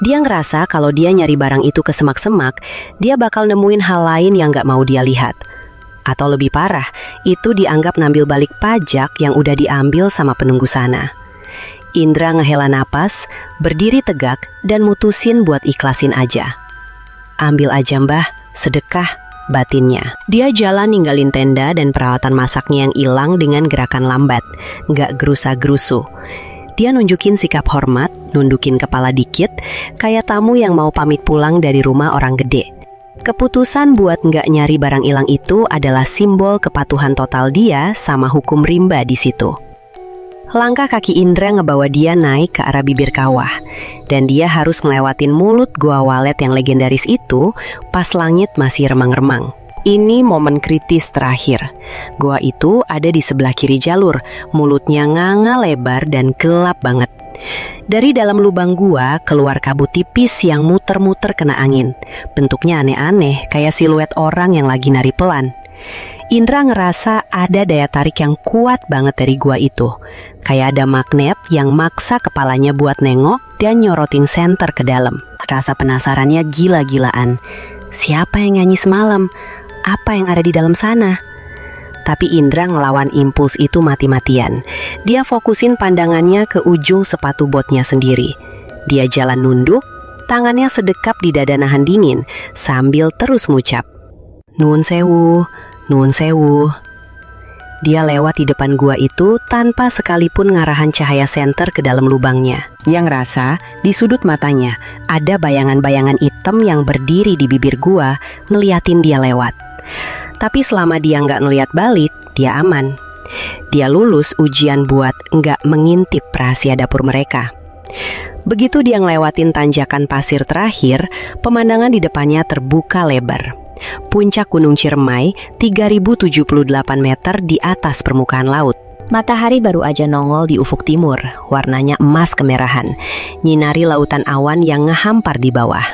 Dia ngerasa kalau dia nyari barang itu ke semak-semak, dia bakal nemuin hal lain yang gak mau dia lihat. Atau lebih parah, itu dianggap ngambil balik pajak yang udah diambil sama penunggu sana. Indra ngehela napas, berdiri tegak, dan mutusin buat ikhlasin aja. Ambil aja mbah, sedekah, batinnya. Dia jalan ninggalin tenda dan peralatan masaknya yang hilang dengan gerakan lambat, gak gerusa-gerusu. Dia nunjukin sikap hormat, nundukin kepala dikit, kayak tamu yang mau pamit pulang dari rumah orang gede. Keputusan buat gak nyari barang hilang itu adalah simbol kepatuhan total dia sama hukum rimba di situ. Langkah kaki Indra ngebawa dia naik ke arah bibir kawah, dan dia harus ngelewatin mulut Goa Walet yang legendaris itu pas langit masih remang-remang. Ini momen kritis terakhir. Goa itu ada di sebelah kiri jalur, mulutnya nganga lebar dan gelap banget. Dari dalam lubang gua keluar kabut tipis yang muter-muter kena angin. Bentuknya aneh-aneh, kayak siluet orang yang lagi nari pelan. Indra ngerasa ada daya tarik yang kuat banget dari gua itu. Kayak ada magnet yang maksa kepalanya buat nengok dan nyorotin senter ke dalam. Rasa penasarannya gila-gilaan. Siapa yang nyanyi semalam? Apa yang ada di dalam sana? Tapi Indra ngelawan impuls itu mati-matian. Dia fokusin pandangannya ke ujung sepatu botnya sendiri. Dia jalan nunduk, tangannya sedekap di dada nahan dingin sambil terus ngucap, "Nuwun sewu, nuwun sewu." Dia lewat di depan gua itu tanpa sekalipun ngarahan cahaya senter ke dalam lubangnya. Yang ngerasa di sudut matanya ada bayangan-bayangan hitam yang berdiri di bibir gua ngeliatin dia lewat. Tapi selama dia nggak ngeliat balik, dia aman. Dia lulus ujian buat nggak mengintip rahasia dapur mereka. Begitu dia ngelewatin tanjakan pasir terakhir, pemandangan di depannya terbuka lebar. Puncak Gunung Ciremai 3078 meter di atas permukaan laut. Matahari baru aja nongol di ufuk timur, warnanya emas kemerahan, nyinari lautan awan yang ngehampar di bawah.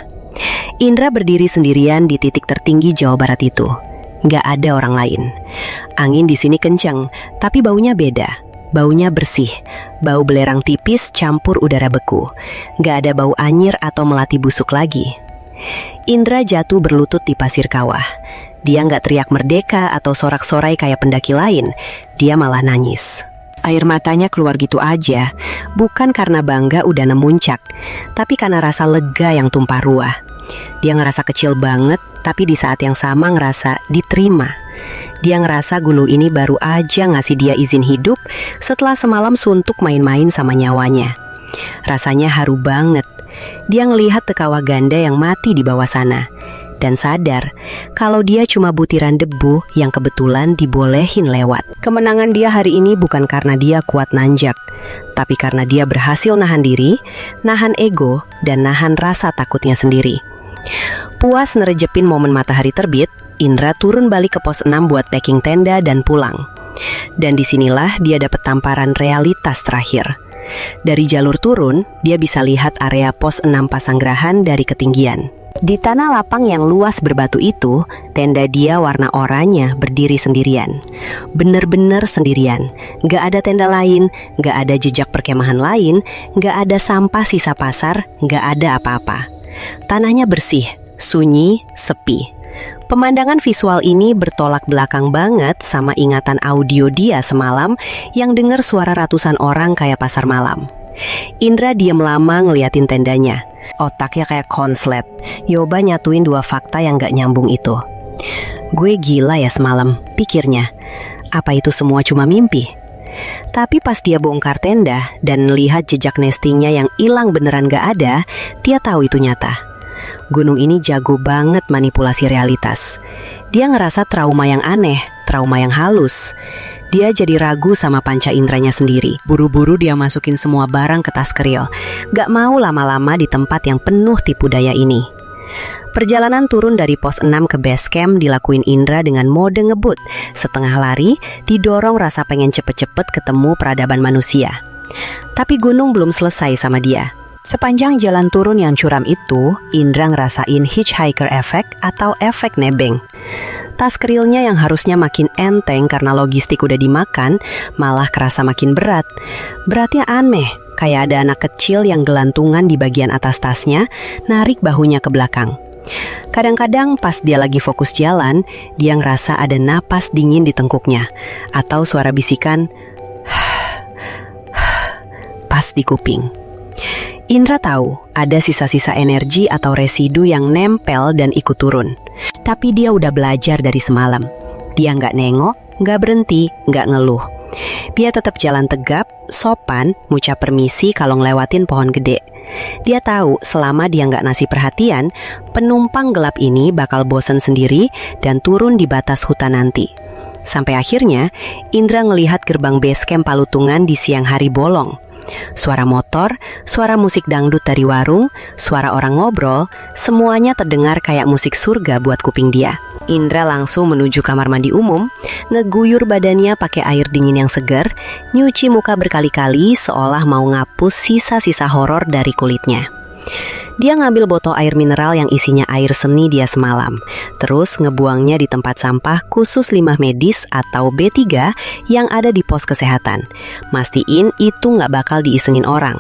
Indra berdiri sendirian di titik tertinggi Jawa Barat itu. Nggak ada orang lain. Angin di sini kencang, tapi baunya beda. Baunya bersih, bau belerang tipis campur udara beku. Nggak ada bau anyir atau melati busuk lagi. Indra jatuh berlutut di pasir kawah. Dia nggak teriak merdeka atau sorak-sorai kayak pendaki lain. Dia malah nangis. Air matanya keluar gitu aja, bukan karena bangga udah nemuncak, tapi karena rasa lega yang tumpah ruah. Dia ngerasa kecil banget, tapi di saat yang sama ngerasa diterima. Dia ngerasa gunung ini baru aja ngasih dia izin hidup setelah semalam suntuk main-main sama nyawanya. Rasanya haru banget. Dia ngelihat tekawah ganda yang mati di bawah sana dan sadar kalau dia cuma butiran debu yang kebetulan dibolehin lewat. Kemenangan dia hari ini bukan karena dia kuat nanjak, tapi karena dia berhasil nahan diri, nahan ego, dan nahan rasa takutnya sendiri. Puas nerejepin momen matahari terbit, Indra turun balik ke pos 6 buat packing tenda dan pulang. Dan disinilah dia dapat tamparan realitas terakhir. Dari jalur turun, dia bisa lihat area pos 6 Pasanggerahan dari ketinggian. Di tanah lapang yang luas berbatu itu, tenda dia warna oranye berdiri sendirian. Bener-bener sendirian. Gak ada tenda lain, gak ada jejak perkemahan lain, gak ada sampah sisa pasar, gak ada apa-apa. Tanahnya bersih, sunyi, sepi. Pemandangan visual ini bertolak belakang banget sama ingatan audio dia semalam yang dengar suara ratusan orang kayak pasar malam. Indra diam lama ngeliatin tendanya. Otaknya kayak konslet. Yoba nyatuin dua fakta yang gak nyambung itu. Gue gila ya semalam, pikirnya. Apa itu semua cuma mimpi? Tapi pas dia bongkar tenda dan lihat jejak nestingnya yang hilang beneran gak ada, dia tahu itu nyata. Gunung ini jago banget manipulasi realitas. Dia ngerasa trauma yang aneh, trauma yang halus. Dia jadi ragu sama panca inderanya sendiri. Buru-buru dia masukin semua barang ke tas keril. Gak mau lama-lama di tempat yang penuh tipu daya ini. Perjalanan turun dari pos 6 ke base camp dilakuin Indra dengan mode ngebut. Setengah lari, didorong rasa pengen cepet-cepet ketemu peradaban manusia. Tapi gunung belum selesai sama dia. Sepanjang jalan turun yang curam itu, Indra ngerasain hitchhiker effect atau efek nebeng. Tas kerilnya yang harusnya makin enteng karena logistik udah dimakan, malah kerasa makin berat. Beratnya aneh, kayak ada anak kecil yang gelantungan di bagian atas tasnya, narik bahunya ke belakang. Kadang-kadang pas dia lagi fokus jalan, dia ngerasa ada napas dingin di tengkuknya, atau suara bisikan, pas di kuping. Indra tahu ada sisa-sisa energi atau residu yang nempel dan ikut turun. Tapi dia udah belajar dari semalam. Dia nggak nengok, nggak berhenti, nggak ngeluh. Dia tetap jalan tegap, sopan, ngucap permisi kalau ngelewatin pohon gede. Dia tahu selama dia nggak ngasih perhatian, penumpang gelap ini bakal bosan sendiri dan turun di batas hutan nanti. Sampai akhirnya, Indra ngelihat gerbang base camp Palutungan di siang hari bolong. Suara motor, suara musik dangdut dari warung, suara orang ngobrol, semuanya terdengar kayak musik surga buat kuping dia. Indra langsung menuju kamar mandi umum, ngeguyur badannya pakai air dingin yang segar, nyuci muka berkali-kali seolah mau ngapus sisa-sisa horor dari kulitnya. Dia ngambil botol air mineral yang isinya air seni dia semalam, terus ngebuangnya di tempat sampah khusus limbah medis atau B3 yang ada di pos kesehatan. Mastiin itu nggak bakal diisengin orang.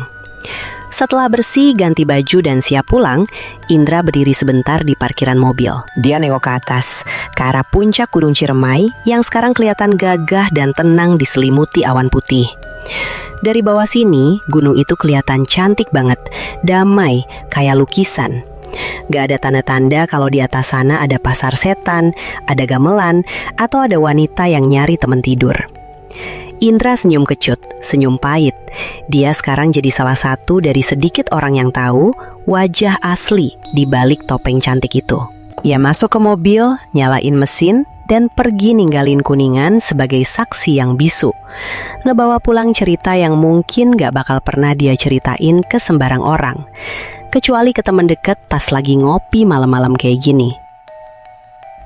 Setelah bersih, ganti baju dan siap pulang, Indra berdiri sebentar di parkiran mobil. Dia nengok ke atas, ke arah puncak Gunung Ciremai yang sekarang kelihatan gagah dan tenang diselimuti awan putih. Dari bawah sini, gunung itu kelihatan cantik banget, damai, kayak lukisan. Gak ada tanda-tanda kalau di atas sana ada pasar setan, ada gamelan, atau ada wanita yang nyari teman tidur. Indra senyum kecut, senyum pahit. Dia sekarang jadi salah satu dari sedikit orang yang tahu wajah asli di balik topeng cantik itu. Ia masuk ke mobil, nyalain mesin, dan pergi ninggalin Kuningan sebagai saksi yang bisu. Ngebawa pulang cerita yang mungkin gak bakal pernah dia ceritain ke sembarang orang. Kecuali ke teman deket pas lagi ngopi malam-malam kayak gini.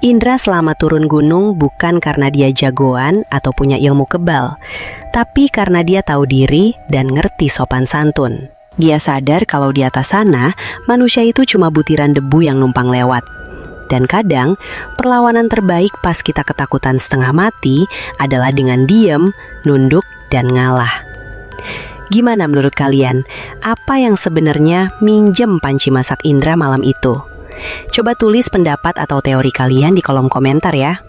Indra selama turun gunung bukan karena dia jagoan atau punya ilmu kebal, tapi karena dia tahu diri dan ngerti sopan santun. Dia sadar kalau di atas sana, manusia itu cuma butiran debu yang numpang lewat. Dan kadang, perlawanan terbaik pas kita ketakutan setengah mati adalah dengan diem, nunduk, dan ngalah. Gimana menurut kalian? Apa yang sebenarnya minjem panci masak Indra malam itu? Coba tulis pendapat atau teori kalian di kolom komentar ya.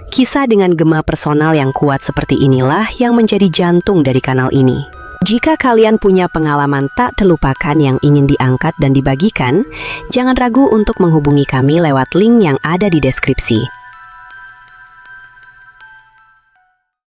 Kisah dengan gema personal yang kuat seperti inilah yang menjadi jantung dari kanal ini. Jika kalian punya pengalaman tak terlupakan yang ingin diangkat dan dibagikan, jangan ragu untuk menghubungi kami lewat link yang ada di deskripsi.